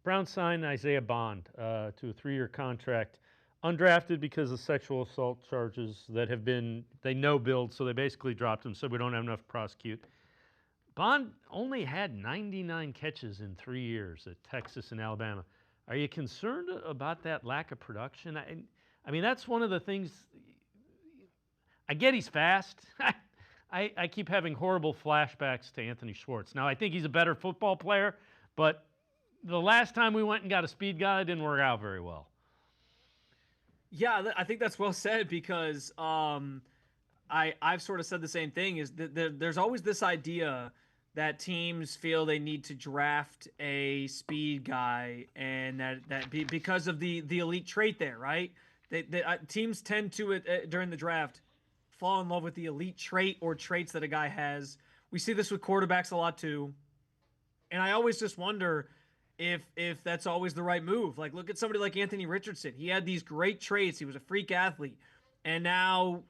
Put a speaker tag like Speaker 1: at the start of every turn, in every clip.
Speaker 1: Browns signed Isaiah Bond to a 3-year contract, undrafted because of sexual assault charges that have been, they know Bill, so they basically dropped him, so we don't have enough to prosecute. Bond only had 99 catches in 3 years at Texas and Alabama. Are you concerned about that lack of production? I mean, that's one of the things. I get he's fast. I keep having horrible flashbacks to Anthony Schwartz. Now, I think he's a better football player, but the last time we went and got a speed guy, it didn't work out very well.
Speaker 2: Yeah, I think that's well said because I've sort of said the same thing. Is that there's always this idea that teams feel they need to draft a speed guy, and because of the elite trait there, right? Teams tend to during the draft fall in love with the elite trait or traits that a guy has. We see this with quarterbacks a lot too, and I always just wonder if that's always the right move. Like, look at somebody like Anthony Richardson. He had these great traits. He was a freak athlete. And now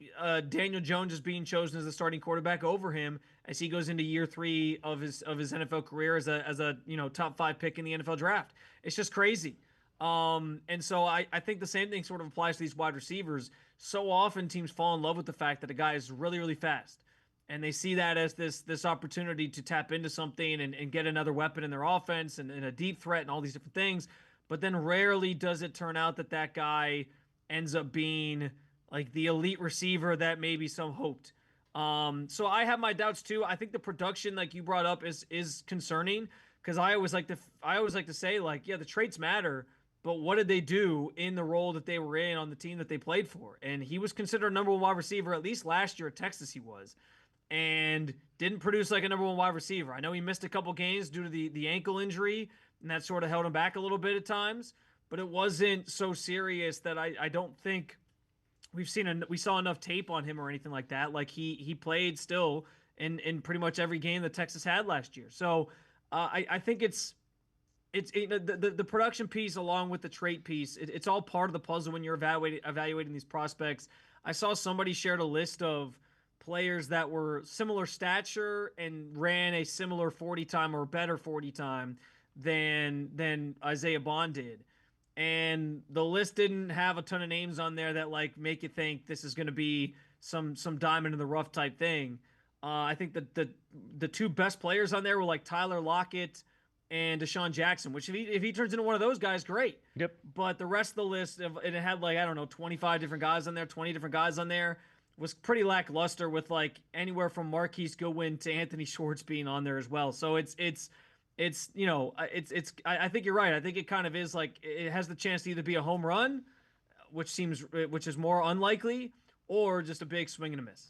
Speaker 2: Daniel Jones is being chosen as the starting quarterback over him as he goes into year 3 of his NFL career as a top 5 pick in the NFL draft. It's just crazy. And so I think the same thing sort of applies to these wide receivers. So often teams fall in love with the fact that a guy is really, really fast. And they see that as this opportunity to tap into something and get another weapon in their offense and a deep threat and all these different things. But then rarely does it turn out that guy ends up being like the elite receiver that maybe some hoped. So I have my doubts too. I think the production, like you brought up, is concerning because I always like to say, like, yeah, the traits matter, but what did they do in the role that they were in on the team that they played for? And he was considered a number 1 wide receiver, at least last year at Texas he was, and didn't produce like a number 1 wide receiver. I know he missed a couple games due to the ankle injury, and that sort of held him back a little bit at times, but it wasn't so serious that I don't think we saw enough tape on him or anything like that. Like he played still in pretty much every game that Texas had last year. So I think the production piece along with the trait piece. It's all part of the puzzle when you're evaluating these prospects. I saw somebody shared a list of players that were similar stature and ran a similar 40 time or better 40 time than Isaiah Bond did. And the list didn't have a ton of names on there that like make you think this is going to be some diamond in the rough type thing. I think that the 2 best players on there were like Tyler Lockett and Deshaun Jackson, which if he turns into one of those guys, great.
Speaker 1: Yep.
Speaker 2: But the rest of the list, it had like, I don't know, 25 different guys on there, 20 different guys on there, was pretty lackluster with like anywhere from Marquise Goodwin to Anthony Schwartz being on there as well. So it's I think you're right. I think it kind of is like it has the chance to either be a home run, which is more unlikely, or just a big swing and a miss.